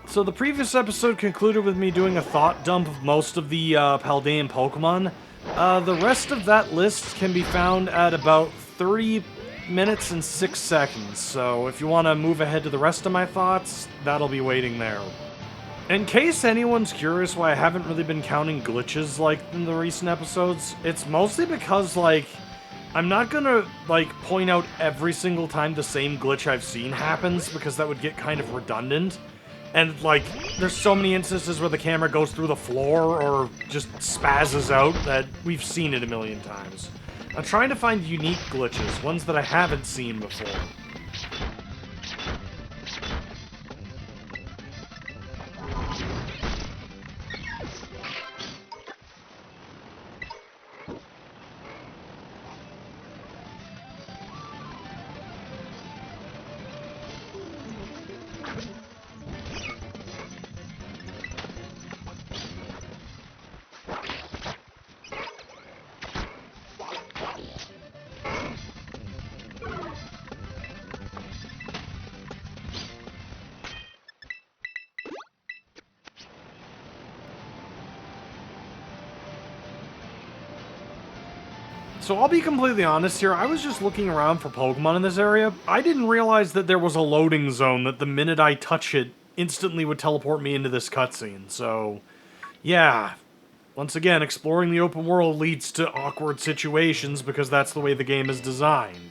So the previous episode concluded with me doing a thought dump of most of the Paldean Pokemon. The rest of that list can be found at about 30 minutes and 6 seconds, so if you want to move ahead to the rest of my thoughts, that'll be waiting there. In case anyone's curious why I haven't really been counting glitches like in the recent episodes, it's mostly because, like, I'm not gonna, like, point out every single time the same glitch I've seen happens, because that would get kind of redundant. And, like, there's so many instances where the camera goes through the floor or just spazzes out that we've seen it a million times. I'm trying to find unique glitches, ones that I haven't seen before. So I'll be completely honest here, I was just looking around for Pokemon in this area. I didn't realize that there was a loading zone that the minute I touch it, instantly would teleport me into this cutscene, so... Yeah. Once again, exploring the open world leads to awkward situations because that's the way the game is designed.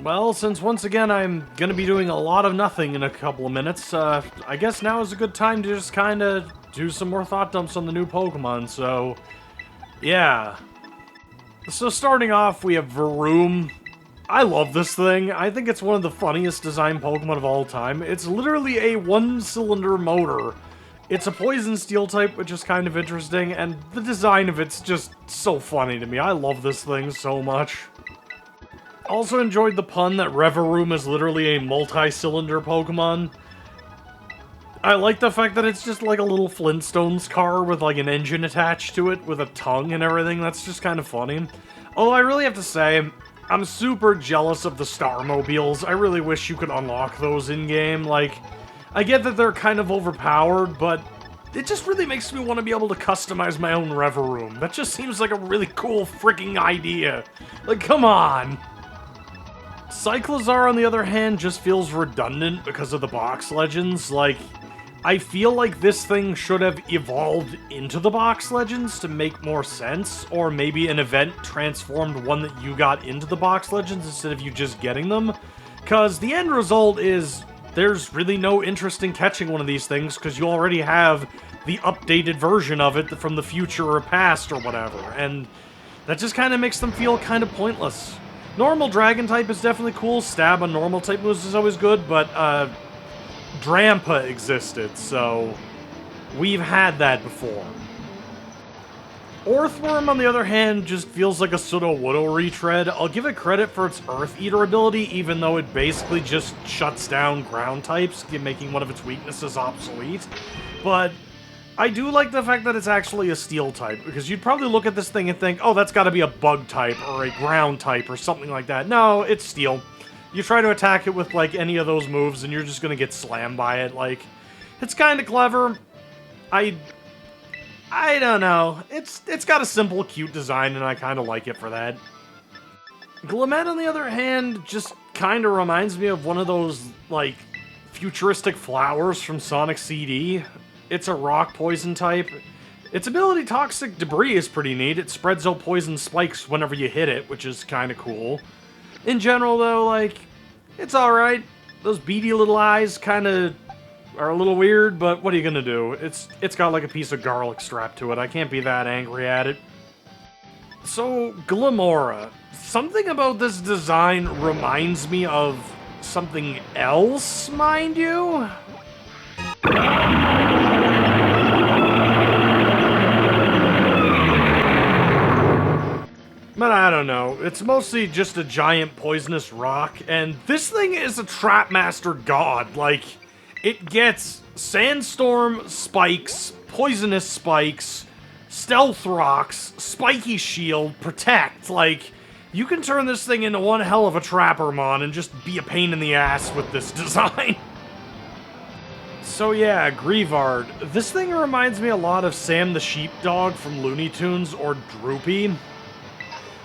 Well, since once again I'm gonna be doing a lot of nothing in a couple of minutes, I guess now is a good time to just kinda do some more thought dumps on the new Pokemon, so... yeah. So starting off, we have Varoom. I love this thing. I think it's one of the funniest designed Pokemon of all time. It's literally a one-cylinder motor. It's a poison steel type, which is kind of interesting, and the design of it's just so funny to me. I love this thing so much. Also enjoyed the pun that Revaroom is literally a multi-cylinder Pokemon. I like the fact that it's just like a little Flintstones car with like an engine attached to it with a tongue and everything. That's just kind of funny. Although I really have to say, I'm super jealous of the Starmobiles. I really wish you could unlock those in-game. Like, I get that they're kind of overpowered, but it just really makes me want to be able to customize my own Revaroom. That just seems like a really cool freaking idea. Like, come on! Cyclizar, on the other hand, just feels redundant because of the box legends. Like, I feel like this thing should have evolved into the box legends to make more sense, or maybe an event transformed one that you got into the box legends instead of you just getting them. Because the end result is there's really no interest in catching one of these things because you already have the updated version of it from the future or past or whatever, and that just kind of makes them feel kind of pointless. Normal Dragon type is definitely cool, stab on normal type moves is always good, but Drampa existed, so we've had that before. Orthworm, on the other hand, just feels like a Sudowoodo retread. I'll give it credit for its Earth Eater ability, even though it basically just shuts down ground types, making one of its weaknesses obsolete. But I do like the fact that it's actually a Steel type, because you'd probably look at this thing and think, oh, that's gotta be a Bug type, or a Ground type, or something like that. No, it's Steel. You try to attack it with, like, any of those moves, and you're just gonna get slammed by it. Like, it's kinda clever. I don't know. It's got a simple, cute design, and I kind of like it for that. Glammet, on the other hand, just kind of reminds me of one of those, like, futuristic flowers from Sonic CD. It's a rock poison type. Its ability Toxic Debris is pretty neat. It spreads out poison spikes whenever you hit it, which is kind of cool. In general, though, like, it's alright. Those beady little eyes kind of are a little weird, but what are you gonna do? It's got like a piece of garlic strapped to it. I can't be that angry at it. So, Glamora. Something about this design reminds me of something else, mind you? But I don't know. It's mostly just a giant poisonous rock, and this thing is a Trapmaster god. Like, it gets Sandstorm spikes, Poisonous spikes, Stealth rocks, Spiky shield, Protect. Like, you can turn this thing into one hell of a Trappermon and just be a pain in the ass with this design. So yeah, Grievard. This thing reminds me a lot of Sam the Sheepdog from Looney Tunes or Droopy.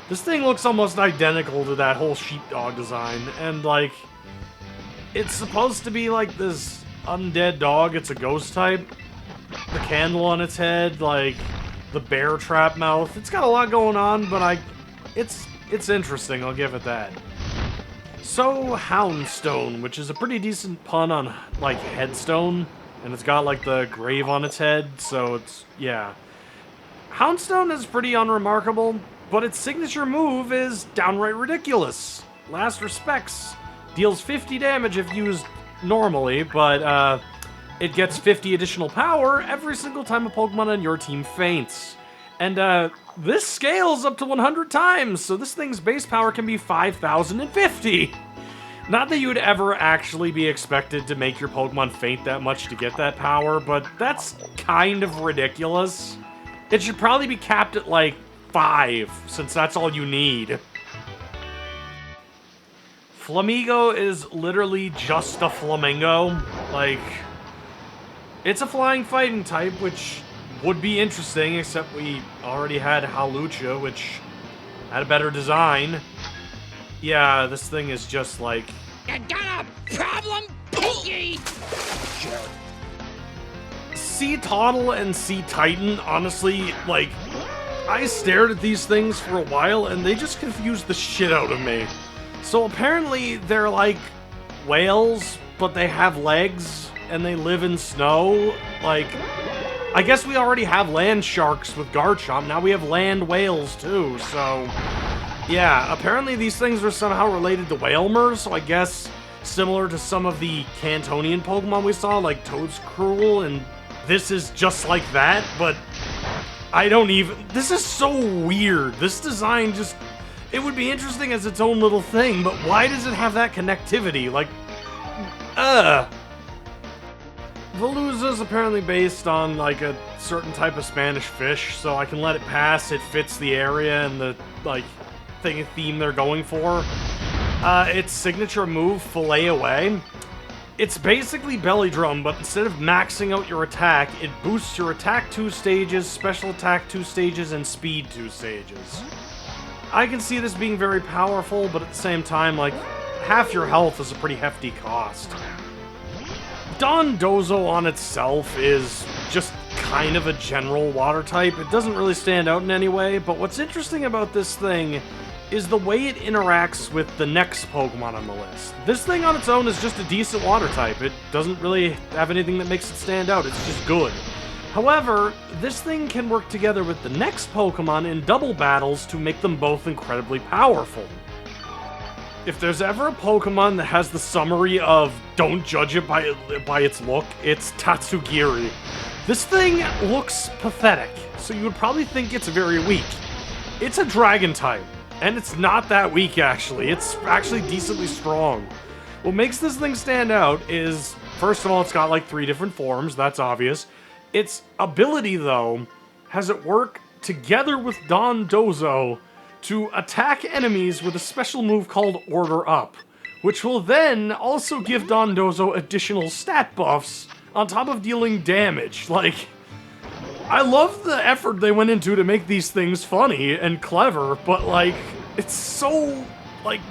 This thing looks almost identical to that whole sheepdog design, and like, it's supposed to be like this undead dog. It's a ghost type. The candle on its head, like the bear trap mouth. It's got a lot going on, but it's interesting, I'll give it that. So, Houndstone, which is a pretty decent pun on, like, headstone, and it's got, like, the grave on its head, so it's, yeah. Houndstone is pretty unremarkable, but its signature move is downright ridiculous. Last Respects deals 50 damage if used normally, but, it gets 50 additional power every single time a Pokemon on your team faints. And, this scales up to 100 times, so this thing's base power can be 5,050! Not that you would ever actually be expected to make your Pokemon faint that much to get that power, but that's kind of ridiculous. It should probably be capped at, like, 5, since that's all you need. Flamigo is literally just a flamingo. Like, it's a flying fighting type, which would be interesting, except we already had Hawlucha, which had a better design. Yeah, this thing is just like... You got a problem, Pookie? Sea Toddle and Sea Titan, honestly, like, I stared at these things for a while, and they just confused the shit out of me. So apparently they're like whales, but they have legs, and they live in snow. Like, I guess we already have land sharks with Garchomp, now we have land whales too, so... Yeah, apparently these things are somehow related to Whalmer, so I guess similar to some of the Cantonian Pokemon we saw, like Toedscruel, and this is just like that, but I don't even... This is so weird. This design just... It would be interesting as its own little thing, but why does it have that connectivity? Like, Veluza's apparently based on, like, a certain type of Spanish fish, so I can let it pass. It fits the area and the, like, theme they're going for. Its signature move, Fillet Away. It's basically Belly Drum, but instead of maxing out your attack, it boosts your attack 2 stages, special attack 2 stages, and speed 2 stages. I can see this being very powerful, but at the same time, like, half your health is a pretty hefty cost. Dondozo on itself is just kind of a general water type. It doesn't really stand out in any way, but what's interesting about this thing is the way it interacts with the next Pokemon on the list. This thing on its own is just a decent water type. It doesn't really have anything that makes it stand out. It's just good. However, this thing can work together with the next Pokemon in double battles to make them both incredibly powerful. If there's ever a Pokemon that has the summary of don't judge it by its look, it's Tatsugiri. This thing looks pathetic, so you would probably think it's very weak. It's a Dragon type, and it's not that weak actually. It's actually decently strong. What makes this thing stand out is, first of all, it's got like 3 different forms, that's obvious. Its ability, though, has it work together with Dondozo to attack enemies with a special move called Order Up, which will then also give Dondozo additional stat buffs on top of dealing damage. Like, I love the effort they went into to make these things funny and clever, but, like, it's so, like...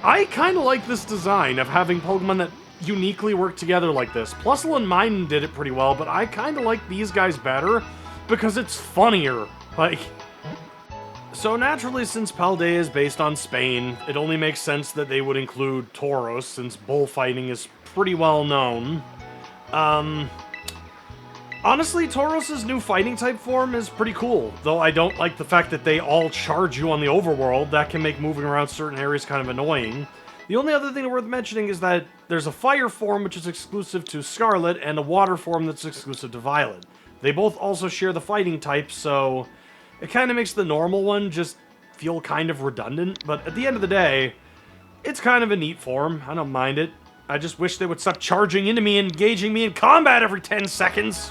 I kind of like this design of having Pokemon that uniquely work together like this. Plusle and Minun did it pretty well, but I kind of like these guys better because it's funnier. Like... So naturally, since Paldea is based on Spain, it only makes sense that they would include Tauros, since bullfighting is pretty well known. Honestly, Tauros' new fighting type form is pretty cool, though I don't like the fact that they all charge you on the overworld. That can make moving around certain areas kind of annoying. The only other thing worth mentioning is that there's a fire form which is exclusive to Scarlet, and a water form that's exclusive to Violet. They both also share the fighting type, so... It kind of makes the normal one just feel kind of redundant, but at the end of the day, it's kind of a neat form. I don't mind it. I just wish they would stop charging into me and engaging me in combat every 10 seconds.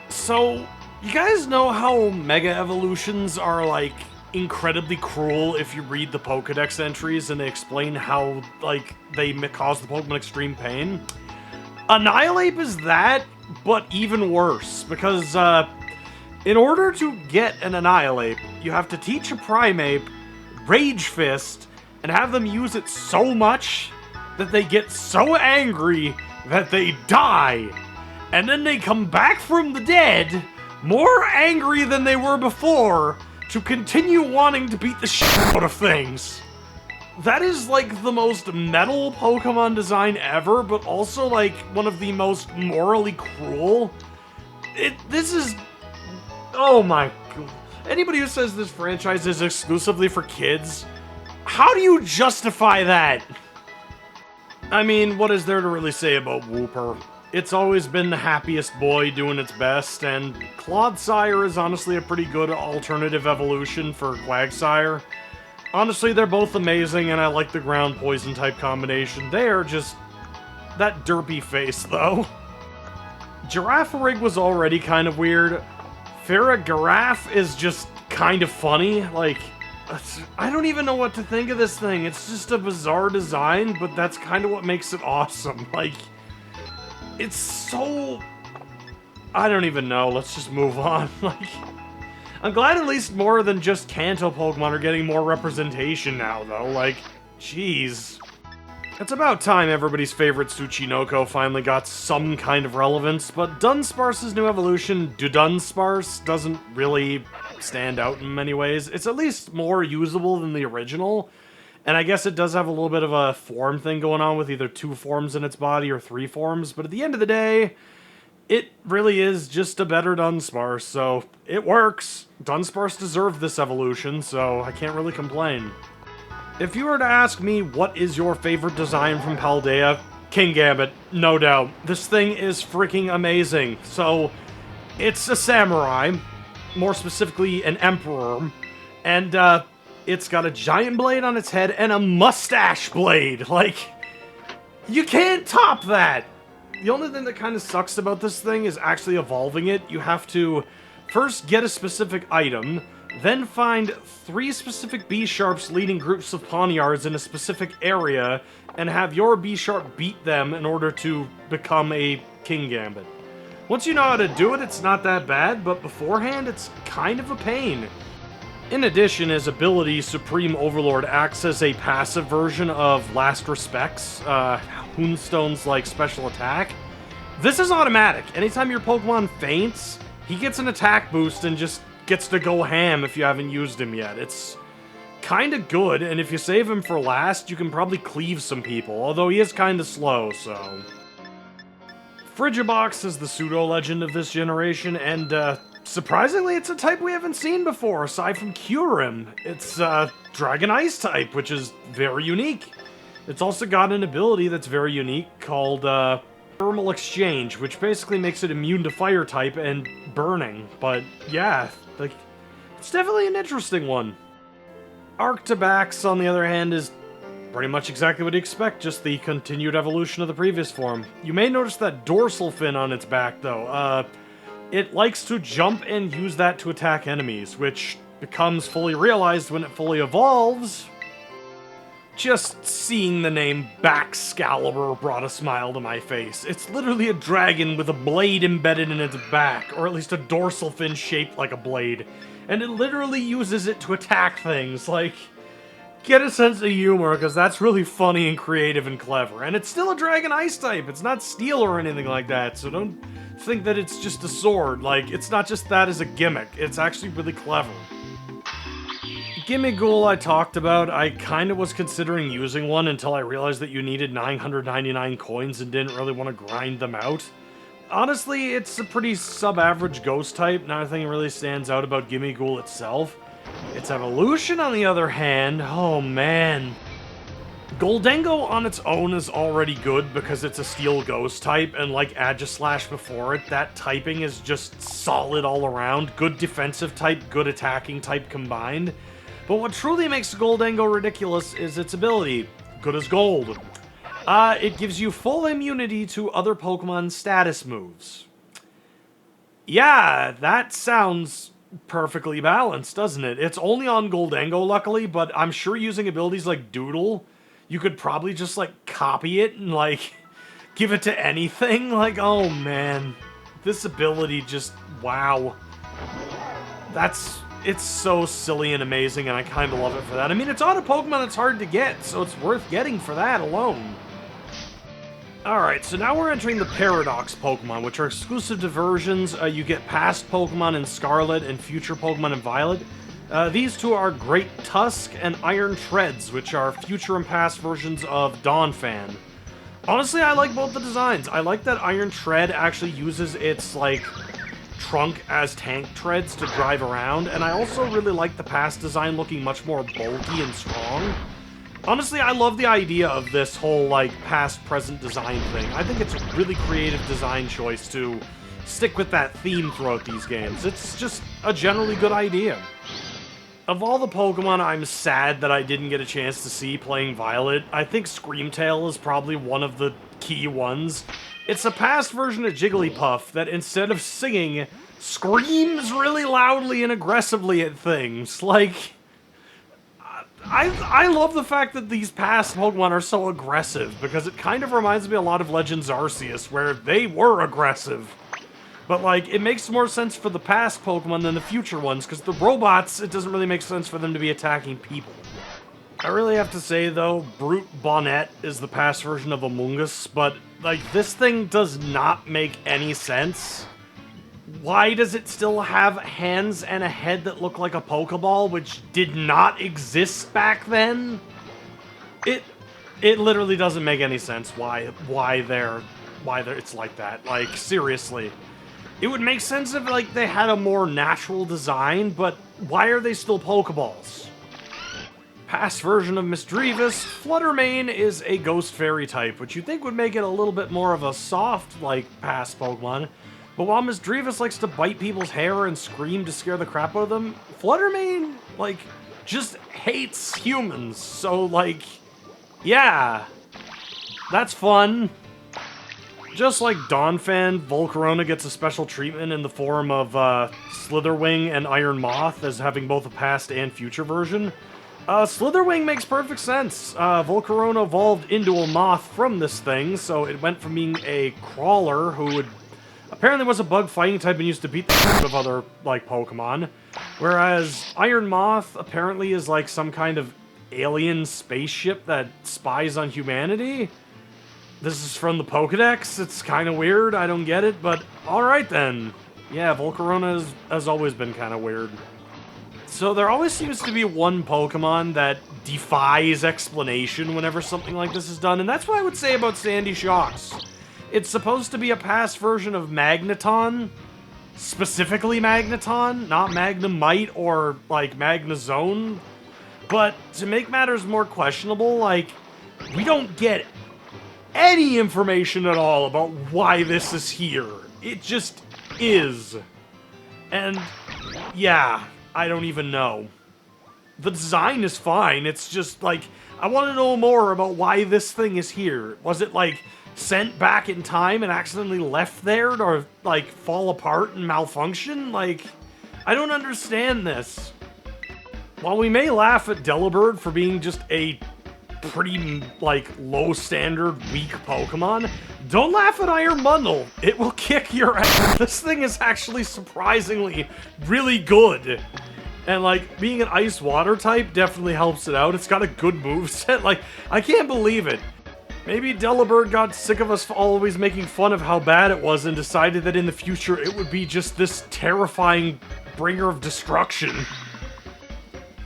So, you guys know how Mega Evolutions are, like, incredibly cruel if you read the Pokedex entries and they explain how, like, they cause the Pokemon extreme pain? Annihilate is that, but even worse, because, in order to get an Annihilate, you have to teach a Primeape Rage Fist and have them use it so much that they get so angry that they die. And then they come back from the dead, more angry than they were before, to continue wanting to beat the shit out of things. That is like the most metal Pokemon design ever, but also like one of the most morally cruel. This is... Oh my god. Anybody who says this franchise is exclusively for kids, how do you justify that? I mean, what is there to really say about Wooper? It's always been the happiest boy doing its best, and Clodsire is honestly a pretty good alternative evolution for Quagsire. Honestly, they're both amazing, and I like the ground poison type combination. They are just... that derpy face, though. Girafarig was already kind of weird. Farigiraf is just kind of funny. Like, I don't even know what to think of this thing. It's just a bizarre design, but that's kind of what makes it awesome. Like, it's so... I don't even know. Let's just move on. Like, I'm glad at least more than just Kanto Pokemon are getting more representation now, though. Like, jeez. It's about time everybody's favorite Tsuchinoko finally got some kind of relevance, but Dunsparce's new evolution, Dudunsparce, doesn't really stand out in many ways. It's at least more usable than the original. And I guess it does have a little bit of a form thing going on with either 2 forms in its body or 3 forms, but at the end of the day, it really is just a better Dunsparce, so it works. Dunsparce deserved this evolution, so I can't really complain. If you were to ask me what is your favorite design from Paldea, Kingambit, no doubt. This thing is freaking amazing. So, it's a samurai, more specifically an emperor, and it's got a giant blade on its head and a mustache blade. Like, you can't top that! The only thing that kind of sucks about this thing is actually evolving it. You have to first get a specific item, then find 3 specific B-Sharps leading groups of Pawniards in a specific area, and have your B-Sharp beat them in order to become a Kingambit. Once you know how to do it, it's not that bad, but beforehand, it's kind of a pain. In addition, his ability, Supreme Overlord, acts as a passive version of Last Respect's, Houndstone's, like, special attack. This is automatic. Anytime your Pokemon faints, he gets an attack boost and just gets to go ham if you haven't used him yet. It's kind of good, and if you save him for last, you can probably cleave some people, although he is kind of slow, so... Frigibox is the pseudo-legend of this generation, and, surprisingly, it's a type we haven't seen before, aside from Kyurem. It's, Dragon Ice type, which is very unique. It's also got an ability that's very unique called, Thermal Exchange, which basically makes it immune to fire type and burning. But, yeah, like, it's definitely an interesting one. Arctibax, on the other hand, is pretty much exactly what you expect, just the continued evolution of the previous form. You may notice that dorsal fin on its back, though. It likes to jump and use that to attack enemies, which becomes fully realized when it fully evolves. Just seeing the name Baxcalibur brought a smile to my face. It's literally a dragon with a blade embedded in its back, or at least a dorsal fin shaped like a blade. And it literally uses it to attack things, like... Get a sense of humor, because that's really funny and creative and clever. And it's still a Dragon Ice type, it's not Steel or anything like that, so don't think that it's just a sword. Like, it's not just that as a gimmick, it's actually really clever. Gimmighoul I talked about, I kinda was considering using one until I realized that you needed 999 coins and didn't really want to grind them out. Honestly, it's a pretty sub-average ghost type, nothing really stands out about Gimmighoul itself. Its evolution, on the other hand, oh man. Goldengo on its own is already good because it's a steel ghost type, and like Aegislash before it, that typing is just solid all around. Good defensive type, good attacking type combined. But what truly makes Goldengo ridiculous is its ability. Good as gold. It gives you full immunity to other Pokemon's status moves. Yeah, that sounds perfectly balanced, doesn't it? It's only on Goldengo, luckily, but I'm sure using abilities like Doodle, you could probably just, like, copy it and, like, give it to anything. Like, oh, man. This ability just, wow. It's so silly and amazing, and I kind of love it for that. I mean, it's on a Pokemon that's hard to get, so it's worth getting for that alone. Alright, so now we're entering the Paradox Pokemon, which are exclusive to versions. You get past Pokemon in Scarlet and future Pokemon in Violet. These two are Great Tusk and Iron Treads, which are future and past versions of Donphan. Honestly, I like both the designs. I like that Iron Tread actually uses its, like, trunk as tank treads to drive around, and I also really like the past design looking much more bulky and strong. Honestly, I love the idea of this whole, like, past-present design thing. I think it's a really creative design choice to stick with that theme throughout these games. It's just a generally good idea. Of all the Pokemon I'm sad that I didn't get a chance to see playing Violet, I think Screamtail is probably one of the key ones. It's a past version of Jigglypuff that, instead of singing, screams really loudly and aggressively at things. Like... I love the fact that these past Pokemon are so aggressive, because it kind of reminds me a lot of Legends Arceus, where they were aggressive. But, like, it makes more sense for the past Pokemon than the future ones, because the robots, it doesn't really make sense for them to be attacking people. I really have to say, though, Brute Bonnet is the past version of Amoonguss, but, like, this thing does not make any sense. Why does it still have hands and a head that look like a Pokeball, which did not exist back then? It literally doesn't make any sense why it's like that. Like, seriously. It would make sense if, like, they had a more natural design, but why are they still Pokeballs? Past version of Misdreavus, Fluttermane is a Ghost Fairy type, which you'd think would make it a little bit more of a soft, like, past Pokemon. But while Misdreavus likes to bite people's hair and scream to scare the crap out of them, Fluttermane, like, just hates humans. So, like, yeah, that's fun. Just like Donphan, Volcarona gets a special treatment in the form of Slitherwing and Iron Moth as having both a past and future version. Slitherwing makes perfect sense. Volcarona evolved into a moth from this thing, so it went from being a crawler who apparently was a bug fighting type and used to beat the shit out of other, like, Pokemon. Whereas Iron Moth apparently is like some kind of alien spaceship that spies on humanity. This is from the Pokedex. It's kind of weird. I don't get it, but alright then. Yeah, Volcarona has always been kind of weird. So there always seems to be one Pokemon that defies explanation whenever something like this is done, and that's what I would say about Sandy Shocks. It's supposed to be a past version of Magneton, specifically Magneton, not Magnemite or, like, Magnezone. But to make matters more questionable, like, we don't get any information at all about why this is here. It just is. And, yeah, I don't even know. The design is fine, it's just, like, I want to know more about why this thing is here. Was it, like, sent back in time and accidentally left there to, like, fall apart and malfunction? Like, I don't understand this. While we may laugh at Delibird for being just a pretty, like, low-standard, weak Pokemon, don't laugh at Iron Mundle. It will kick your ass. This thing is actually surprisingly really good. And, like, being an Ice-Water type definitely helps it out. It's got a good moveset. Like, I can't believe it. Maybe Delibird got sick of us always making fun of how bad it was and decided that in the future it would be just this terrifying bringer of destruction.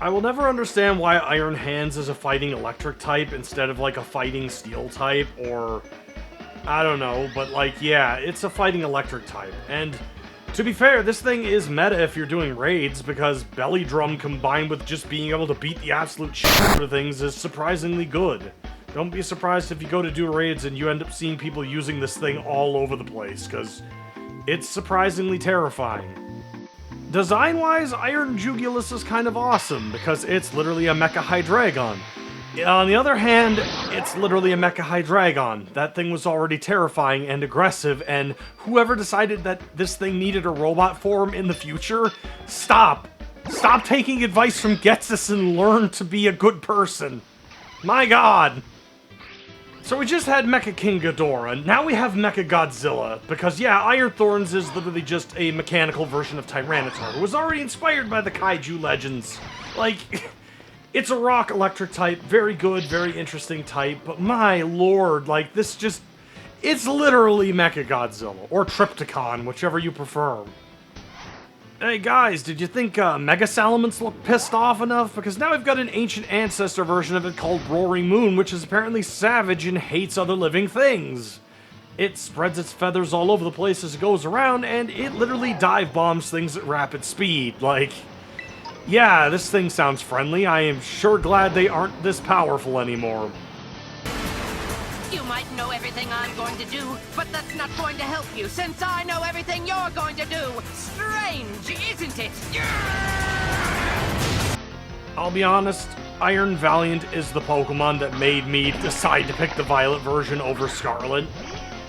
I will never understand why Iron Hands is a fighting electric type instead of, like, a fighting steel type, or I don't know, but, like, yeah, it's a fighting electric type. And to be fair, this thing is meta if you're doing raids, because Belly Drum combined with just being able to beat the absolute shit out of things is surprisingly good. Don't be surprised if you go to do raids and you end up seeing people using this thing all over the place, because it's surprisingly terrifying. Design-wise, Iron Jugulus is kind of awesome, because it's literally a Mecha Hydreigon. On the other hand, it's literally a Mecha Hydreigon. That thing was already terrifying and aggressive, and whoever decided that this thing needed a robot form in the future, stop! Stop taking advice from Getsus and learn to be a good person. My god! So we just had Mecha King Ghidorah, now we have Mecha Godzilla, because yeah, Iron Thorns is literally just a mechanical version of Tyranitar, who was already inspired by the Kaiju legends. Like, it's a rock electric type, very good, very interesting type, but my lord, like, this just, it's literally Mecha Godzilla, or Triptychon, whichever you prefer. Hey guys, did you think Mega Salamence looked pissed off enough? Because now we've got an ancient ancestor version of it called Roaring Moon, which is apparently savage and hates other living things. It spreads its feathers all over the place as it goes around, and it literally dive bombs things at rapid speed. Like, yeah, this thing sounds friendly. I am sure glad they aren't this powerful anymore. You might know everything I'm going to do, but that's not going to help you, since I know everything you're going to do. Strange, isn't it? I'll be honest, Iron Valiant is the Pokemon that made me decide to pick the Violet version over Scarlet.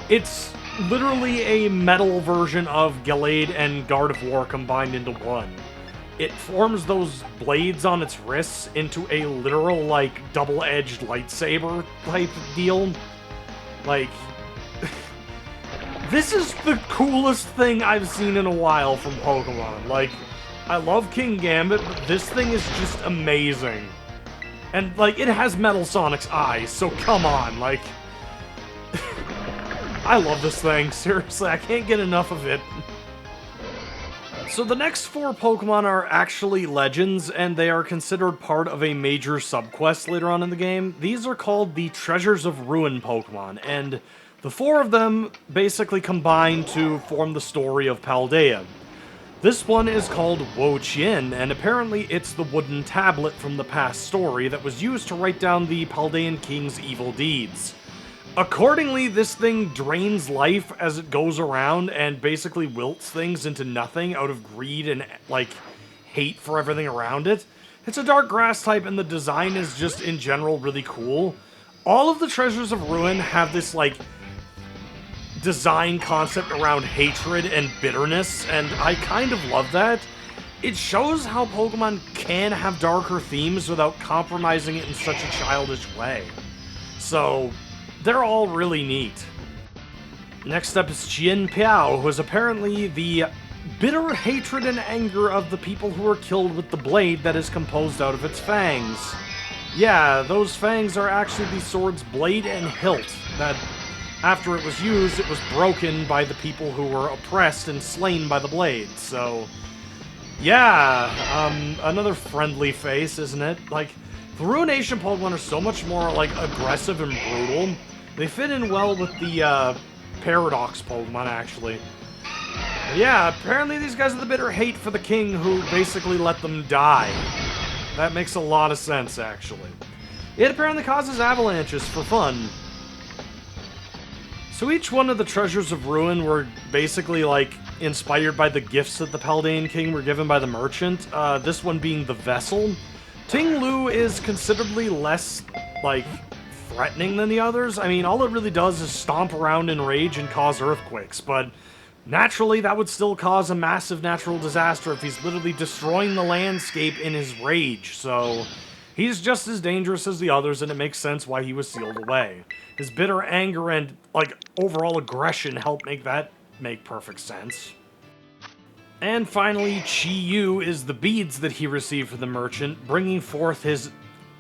It's literally a metal version of Gallade and Guard of War combined into one. It forms those blades on its wrists into a literal, like, double-edged lightsaber type deal. Like, this is the coolest thing I've seen in a while from Pokemon. Like, I love King Gambit, but this thing is just amazing. And, like, it has Metal Sonic's eyes, so come on, like... I love this thing, seriously, I can't get enough of it. So the next 4 Pokemon are actually legends, and they are considered part of a major subquest later on in the game. These are called the Treasures of Ruin Pokemon, and the 4 of them basically combine to form the story of Paldea. This one is called Wo-Chien, and apparently it's the wooden tablet from the past story that was used to write down the Paldean King's evil deeds. Accordingly, this thing drains life as it goes around and basically wilts things into nothing out of greed and, like, hate for everything around it. It's a dark grass type, and the design is just, in general, really cool. All of the Treasures of Ruin have this, like, design concept around hatred and bitterness, and I kind of love that. It shows how Pokemon can have darker themes without compromising it in such a childish way. So, they're all really neat. Next up is Chien Piao, who is apparently the bitter hatred and anger of the people who were killed with the blade that is composed out of its fangs. Yeah, those fangs are actually the sword's blade and hilt, that after it was used, it was broken by the people who were oppressed and slain by the blade, so yeah, another friendly face, isn't it? Like, the Ruination Pokemon are so much more, like, aggressive and brutal. They fit in well with the, Paradox Pokemon, actually. But yeah, apparently these guys are the bitter hate for the king who basically let them die. That makes a lot of sense, actually. It apparently causes avalanches for fun. So each one of the Treasures of Ruin were basically, like, inspired by the gifts that the Paldean King were given by the merchant, this one being the Vessel. Ting Lu is considerably less, like, threatening than the others. I mean, all it really does is stomp around in rage and cause earthquakes, but naturally that would still cause a massive natural disaster if he's literally destroying the landscape in his rage, so he's just as dangerous as the others, and it makes sense why he was sealed away. His bitter anger and, like, overall aggression help make that make perfect sense. And finally, Chi Yu is the beads that he received from the merchant, bringing forth his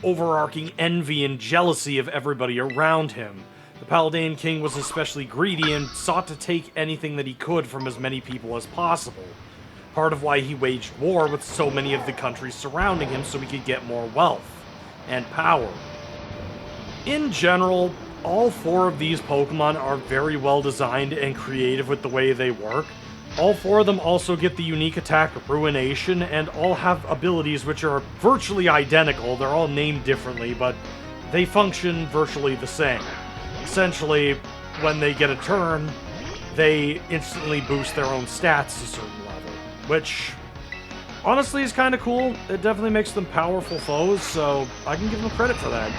overarching envy and jealousy of everybody around him. The Paldean King was especially greedy and sought to take anything that he could from as many people as possible. Part of why he waged war with so many of the countries surrounding him so he could get more wealth and power. In general, all 4 of these Pokemon are very well designed and creative with the way they work. All 4 of them also get the unique attack Ruination, and all have abilities which are virtually identical. They're all named differently, but they function virtually the same. Essentially, when they get a turn, they instantly boost their own stats to a certain level, which honestly is kind of cool. It definitely makes them powerful foes, so I can give them credit for that.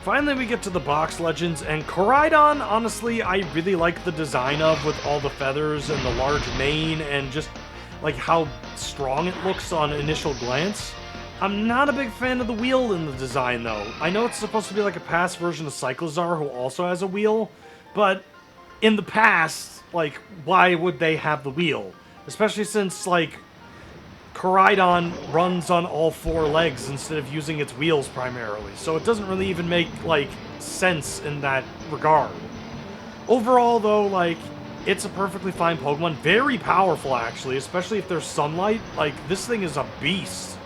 Finally, we get to the box legends, and Koraidon, honestly, I really like the design of, with all the feathers and the large mane, and just, like, how strong it looks on initial glance. I'm not a big fan of the wheel in the design, though. I know it's supposed to be like a past version of Cyclizar, who also has a wheel, but in the past, like, why would they have the wheel? Especially since, like, Koraidon runs on all 4 legs instead of using its wheels primarily, so it doesn't really even make, like, sense in that regard. Overall, though, like, it's a perfectly fine Pokemon. Very powerful, actually, especially if there's sunlight. Like, this thing is a beast.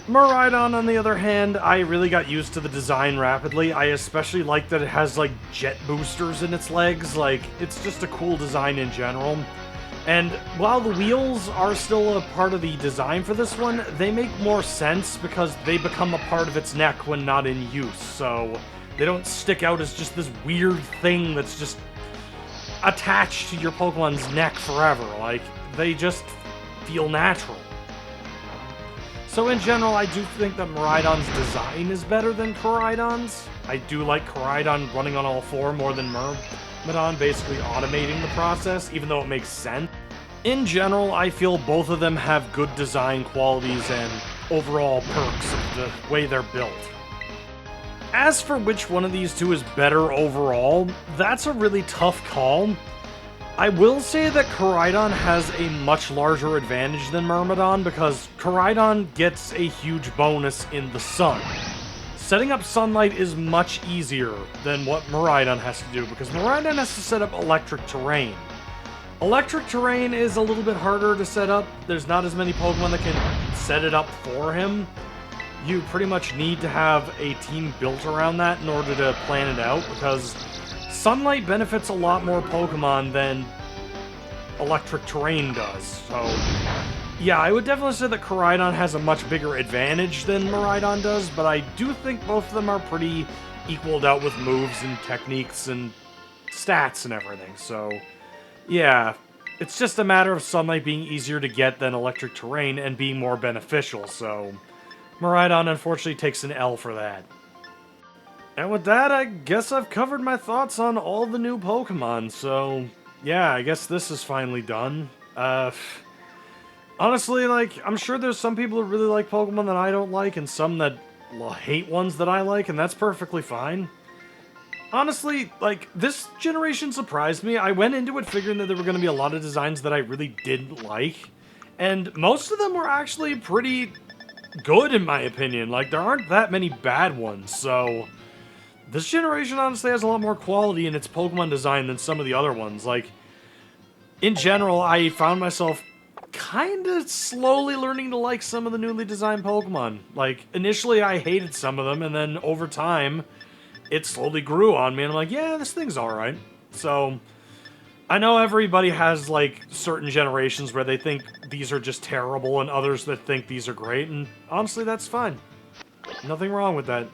Miraidon, on the other hand, I really got used to the design rapidly. I especially like that it has, like, jet boosters in its legs. Like, it's just a cool design in general. And while the wheels are still a part of the design for this one, they make more sense because they become a part of its neck when not in use, so they don't stick out as just this weird thing that's just attached to your Pokemon's neck forever. Like, they just feel natural. So in general, I do think that Miraidon's design is better than Koraidon's. I do like Koraidon running on all 4 more than Myrmidon basically automating the process, even though it makes sense. In general, I feel both of them have good design qualities and overall perks of the way they're built. As for which one of these 2 is better overall, that's a really tough call. I will say that Koraidon has a much larger advantage than Myrmidon because Koraidon gets a huge bonus in the sun. Setting up sunlight is much easier than what Miraidon has to do, because Miraidon has to set up electric terrain. Electric terrain is a little bit harder to set up. There's not as many Pokemon that can set it up for him. You pretty much need to have a team built around that in order to plan it out, because sunlight benefits a lot more Pokemon than electric terrain does. So, yeah, I would definitely say that Koraidon has a much bigger advantage than Miraidon does, but I do think both of them are pretty equaled out with moves and techniques and stats and everything. So, yeah, it's just a matter of sunlight being easier to get than electric terrain and being more beneficial, so Miraidon unfortunately takes an L for that. And with that, I guess I've covered my thoughts on all the new Pokemon, so yeah, I guess this is finally done. Honestly, like, I'm sure there's some people who really like Pokemon that I don't like, and some that hate ones that I like, and that's perfectly fine. Honestly, like, this generation surprised me. I went into it figuring that there were going to be a lot of designs that I really didn't like, and most of them were actually pretty good in my opinion. Like, there aren't that many bad ones, so this generation honestly has a lot more quality in its Pokemon design than some of the other ones. Like, in general, I found myself kind of slowly learning to like some of the newly designed Pokemon. Like, initially I hated some of them, and then over time it slowly grew on me, and I'm like, yeah, this thing's alright. So, I know everybody has, like, certain generations where they think these are just terrible, and others that think these are great, and honestly, that's fine. Nothing wrong with that.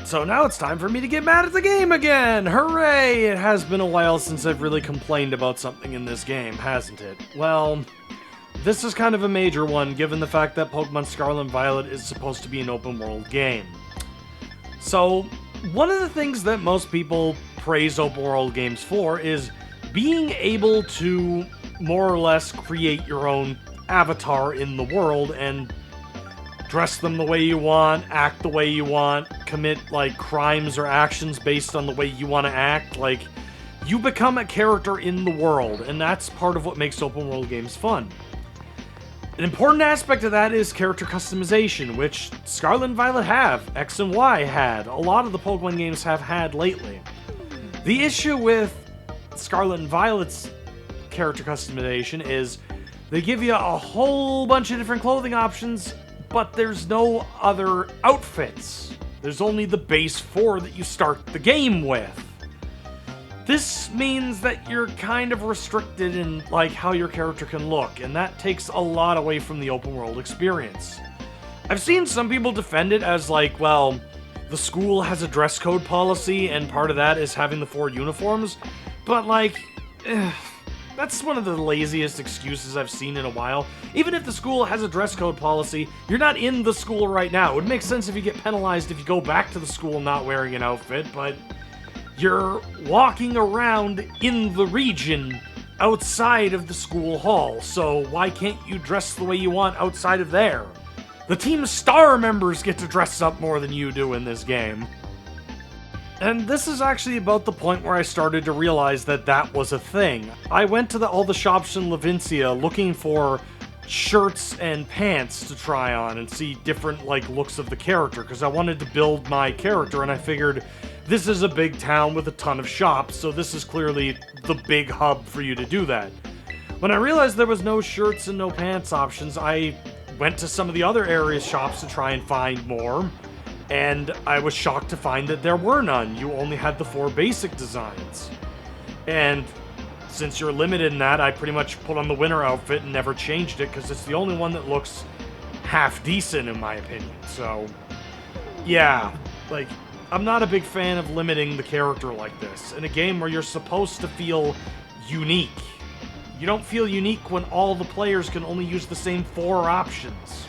So now it's time for me to get mad at the game again! Hooray! It has been a while since I've really complained about something in this game, hasn't it? Well, this is kind of a major one, given the fact that Pokemon Scarlet and Violet is supposed to be an open-world game. So, one of the things that most people praise open-world games for is being able to more or less create your own avatar in the world and dress them the way you want, act the way you want, commit, like, crimes or actions based on the way you want to act. Like, you become a character in the world, and that's part of what makes open world games fun. An important aspect of that is character customization, which Scarlet and Violet have, X and Y had, a lot of the Pokemon games have had lately. The issue with Scarlet and Violet's character customization is they give you a whole bunch of different clothing options, but there's no other outfits. There's only the base 4 that you start the game with. This means that you're kind of restricted in, like, how your character can look, and that takes a lot away from the open world experience. I've seen some people defend it as, like, well, the school has a dress code policy, and part of that is having the 4 uniforms, but, like, that's one of the laziest excuses I've seen in a while. Even if the school has a dress code policy, you're not in the school right now. It would make sense if you get penalized if you go back to the school not wearing an outfit, but you're walking around in the region outside of the school hall, so why can't you dress the way you want outside of there? The Team Star members get to dress up more than you do in this game. And this is actually about the point where I started to realize that that was a thing. I went to all the shops in Levincia looking for shirts and pants to try on and see different, like, looks of the character, because I wanted to build my character, and I figured this is a big town with a ton of shops, so this is clearly the big hub for you to do that. When I realized there was no shirts and no pants options, I went to some of the other area's shops to try and find more, and I was shocked to find that there were none. You only had the 4 basic designs. And since you're limited in that, I pretty much put on the winter outfit and never changed it, because it's the only one that looks half decent in my opinion. So, yeah, like, I'm not a big fan of limiting the character like this in a game where you're supposed to feel unique. You don't feel unique when all the players can only use the same 4 options.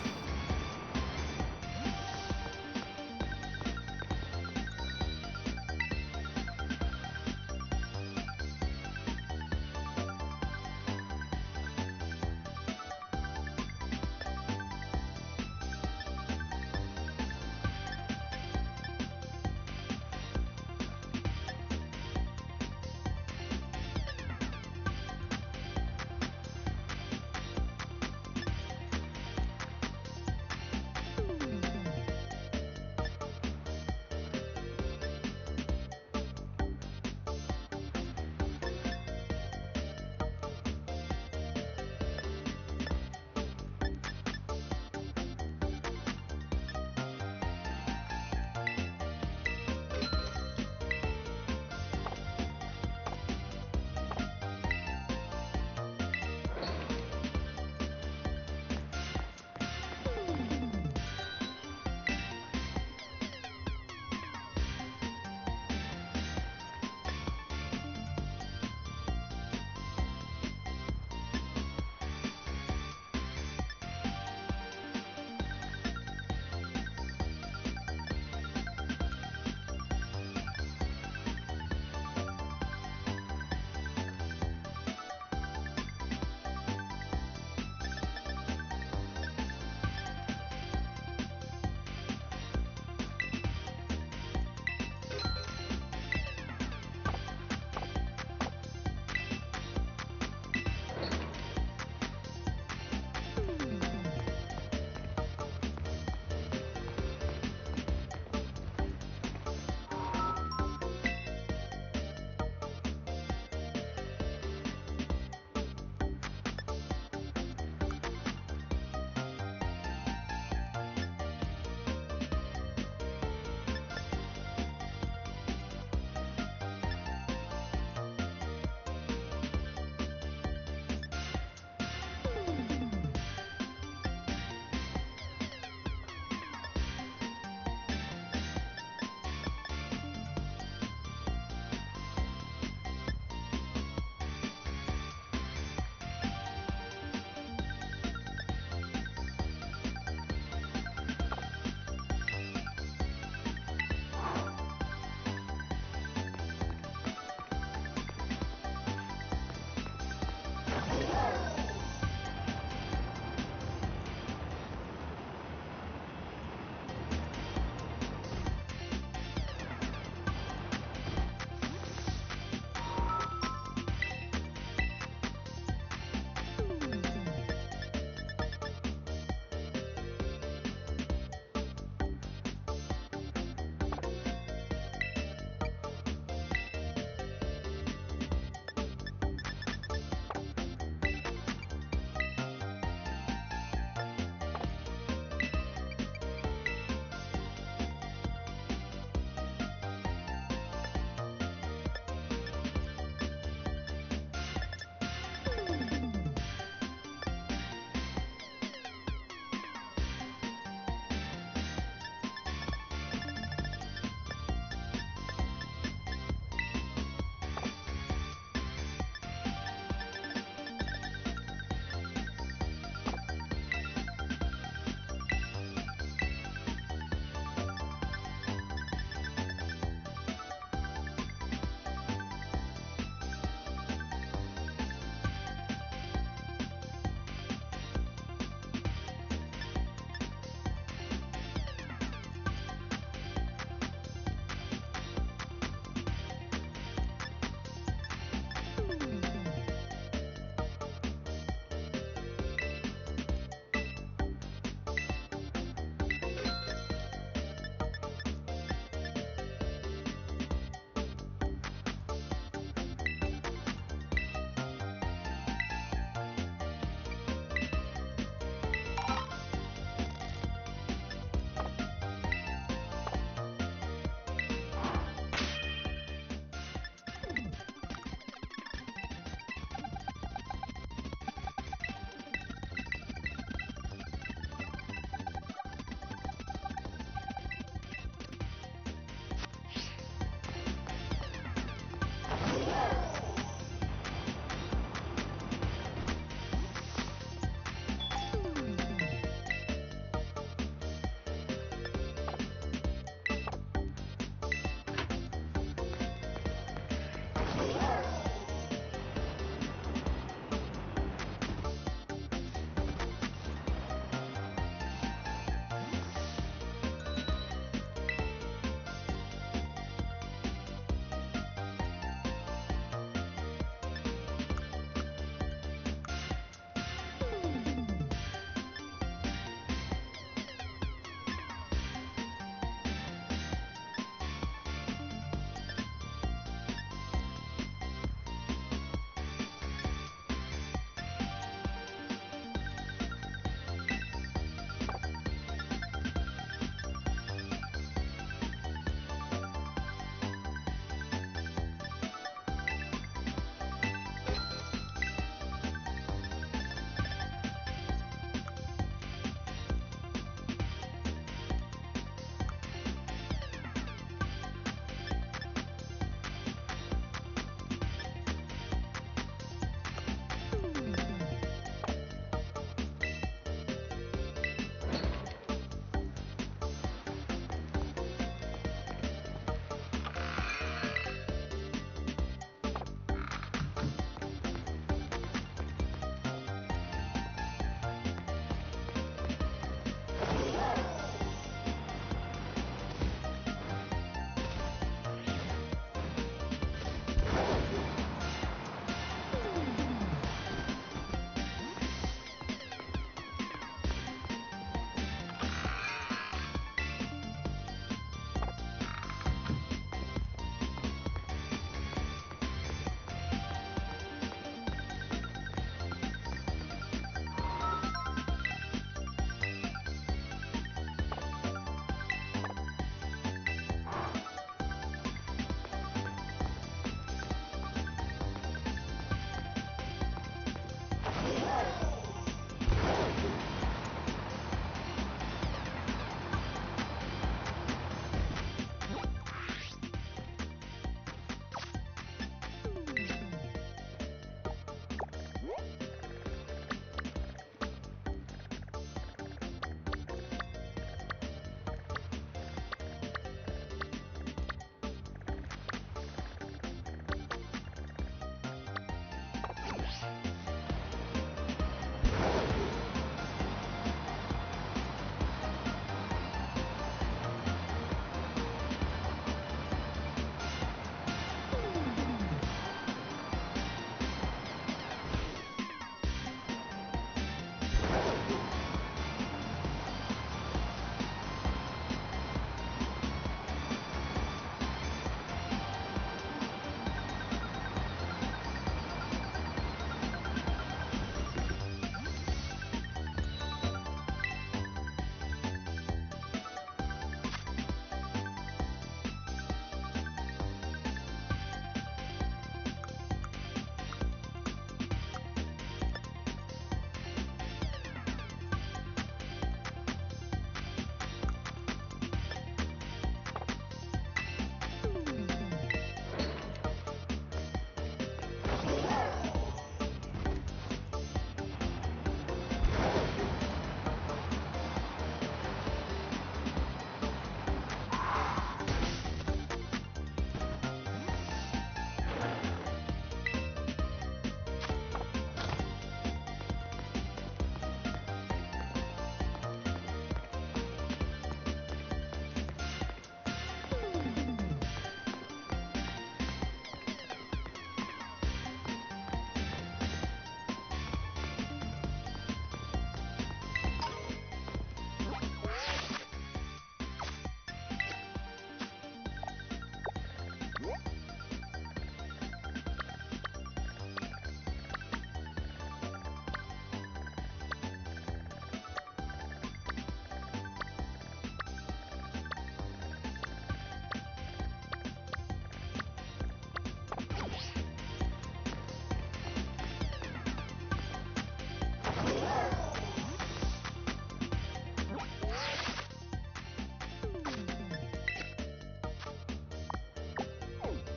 Oh.